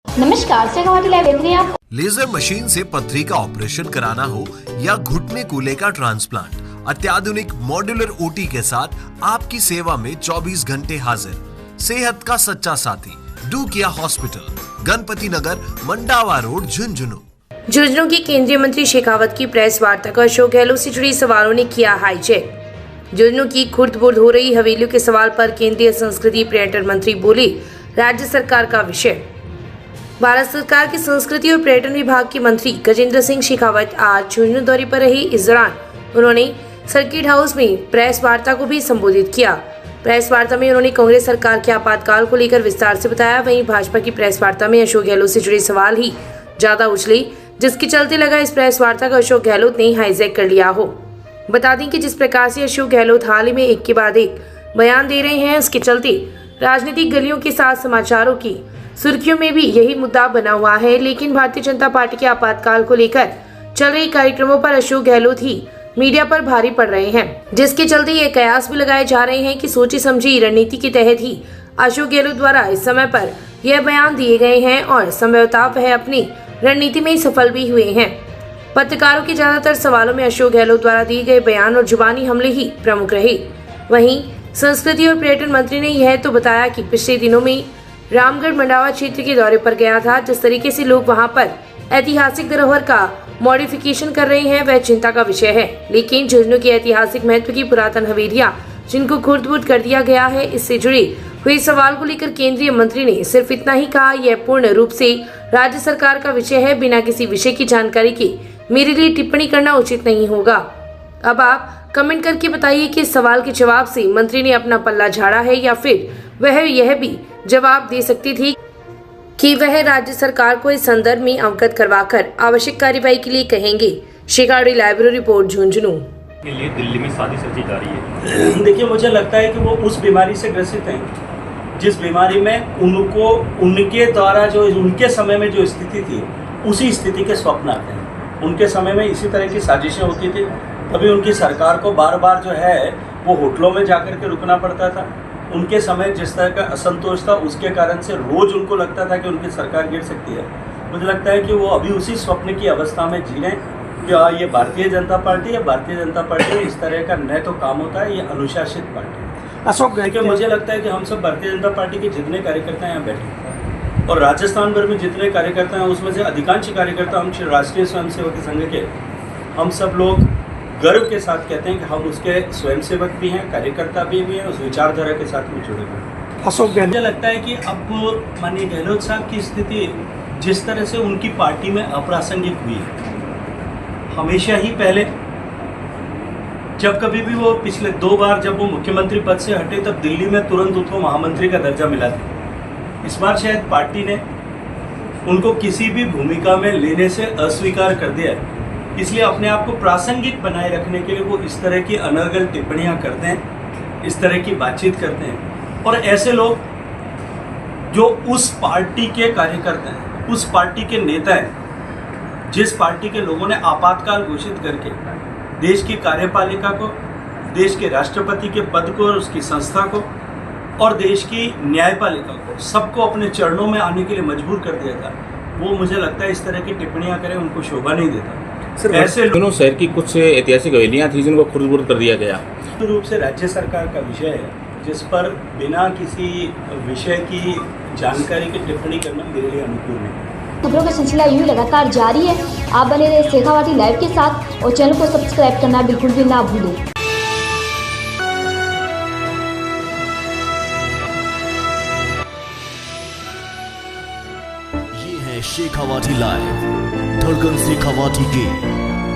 नमस्कार, शेखावाटी लाइव देख रहे हैं आप। लेजर मशीन से पथरी का ऑपरेशन कराना हो या घुटने कूल्हे का ट्रांसप्लांट, अत्याधुनिक मॉड्यूलर ओटी के साथ आपकी सेवा में 24 घंटे हाजिर। सेहत का सच्चा साथी डूकिया हॉस्पिटल, गणपति नगर, मंडावा रोड, झुंझुनू के केंद्रीय मंत्री शेखावत की प्रेस वार्ता का अशोक गहलोत से जुड़ी सवालों ने किया हाईजैक। झुंझुनू की खुर्द-बुर्द हो रही हवेलियों के सवाल पर केंद्रीय संस्कृति पर्यटन मंत्री बोले, राज्य सरकार का विषय। भारत सरकार के संस्कृति और पर्यटन विभाग के मंत्री गजेंद्र सिंह शेखावत आज झुंझुनू दौरे पर रहे। इस दौरान उन्होंने सर्किट हाउस में प्रेस वार्ता को भी संबोधित किया। प्रेस वार्ता में उन्होंने कांग्रेस सरकार के आपातकाल को लेकर विस्तार से बताया। वहीं भाजपा की प्रेस वार्ता में अशोक गहलोत से जुड़े सवाल ही ज्यादा उछले, जिसके चलते लगा इस प्रेस वार्ता का अशोक गहलोत ने हाईजैक कर लिया हो। बता दें कि जिस प्रकार से अशोक गहलोत हाल ही में एक के बाद एक बयान दे रहे हैं, उसके चलते राजनीतिक गलियों के साथ समाचारों की सुर्खियों में भी यही मुद्दा बना हुआ है। लेकिन भारतीय जनता पार्टी के आपातकाल को लेकर चल रहे कार्यक्रमों पर अशोक गहलोत ही मीडिया पर भारी पड़ रहे हैं, जिसके चलते ये कयास भी लगाए जा रहे हैं कि सोची समझी रणनीति के तहत ही अशोक गहलोत द्वारा इस समय पर यह बयान दिए गए हैं और संभवतः वह अपनी रणनीति में सफल भी हुए हैं। पत्रकारों के ज्यादातर सवालों में अशोक गहलोत द्वारा दिए गए बयान और जुबानी हमले ही प्रमुख रहे। वहीं संस्कृति और पर्यटन मंत्री ने यह तो बताया कि पिछले दिनों में रामगढ़ मंडावा क्षेत्र के दौरे पर गया था। जिस तरीके से लोग वहां पर ऐतिहासिक धरोहर का मॉडिफिकेशन कर रहे हैं, वह चिंता का विषय है। लेकिन झुंझुनू की ऐतिहासिक महत्व की पुरातन हवेलियां जिनको खुर्द-बुर्द कर दिया गया है, इससे जुड़े हुए सवाल को लेकर केंद्रीय मंत्री ने सिर्फ इतना ही कहा, यह पूर्ण रूप से राज्य सरकार का विषय है। बिना किसी विषय की जानकारी के मेरे लिए टिप्पणी करना उचित नहीं होगा। अब आप कमेंट करके बताइए कि इस सवाल के जवाब से मंत्री ने अपना पल्ला झाड़ा है या फिर वह यह भी जवाब दे सकती थी कि वह राज्य सरकार को इस संदर्भ में अवगत करवाकर आवश्यक कार्यवाही के लिए कहेंगे। Shekhawati library report, Jhunjhunu. के लिए दिल्ली में साजिश रची जा रही है। देखिए, मुझे लगता है कि वो उस बीमारी से ग्रसित हैं जिस बीमारी में उनको उनके द्वारा जो उनके समय में जो स्थिति थी, उसी स्थिति के स्वप्न आते हैं। उनके समय में इसी तरह की साजिशें होती थी। तभी उनकी सरकार को बार बार जो है वो होटलों में जाकर के रुकना पड़ता था। उनके समय जिस तरह का असंतोष था, उसके कारण से रोज उनको लगता था कि उनकी सरकार गिर सकती है। मुझे लगता है कि वो अभी उसी स्वप्न की अवस्था में जी रहे हैं कि ये भारतीय जनता पार्टी है। भारतीय जनता पार्टी इस तरह का न तो काम होता है, ये अनुशासित पार्टी है। अशोक देखिए, मुझे लगता है कि हम सब भारतीय जनता पार्टी के जितने कार्यकर्ता यहाँ बैठे और राजस्थान भर में जितने कार्यकर्ता हैं, उसमें से अधिकांश कार्यकर्ता हम राष्ट्रीय स्वयंसेवक संघ के, हम सब लोग गर्व के साथ कहते हैं कि हम उसके स्वयंसेवक भी हैं, कार्यकर्ता भी हैं, उस विचारधारा के साथ भी जुड़े हुए हैं। अशोक गहलोत, मुझे लगता है कि अब माननीय गहलोत साहब की स्थिति जिस तरह से उनकी पार्टी में अप्रासंगिक हुई है, हमेशा ही पहले जब कभी भी वो पिछले 2 बार जब वो मुख्यमंत्री पद से हटे, तब दिल्ली में तुरंत उनको महामंत्री का दर्जा मिला था। इस बार शायद पार्टी ने उनको किसी भी भूमिका में लेने से अस्वीकार कर दिया है। इसलिए अपने आप को प्रासंगिक बनाए रखने के लिए वो इस तरह की अनर्गल टिप्पणियां करते हैं, इस तरह की बातचीत करते हैं। और ऐसे लोग जो उस पार्टी के कार्यकर्ता हैं, उस पार्टी के नेता हैं, जिस पार्टी के लोगों ने आपातकाल घोषित करके देश की कार्यपालिका को, देश के राष्ट्रपति के पद को और उसकी संस्था को और देश की न्यायपालिका को, सबको अपने चरणों में आने के लिए मजबूर कर दिया था, वो मुझे लगता है इस तरह की टिप्पणियां करें उनको शोभा नहीं देता। ऐसे दोनों शहर की कुछ ऐतिहासिक हवेलियां थी जिनको खुर्द-बुर्द कर दिया गया। तो रूप से राज्य सरकार का विषय है, जिस पर बिना किसी विषय की जानकारी की टिप्पणी करना मेरे लिए अनुकूल नहीं। खबरों का सिलसिला यूं लगातार जारी है। आप बने रहे शेखावाटी लाइव के साथ और चैनल को सब्सक्राइब करना बिल्कुल भी ना भूलें। ये है शेखावाटी लाइव, धड़कन शेखावाटी की।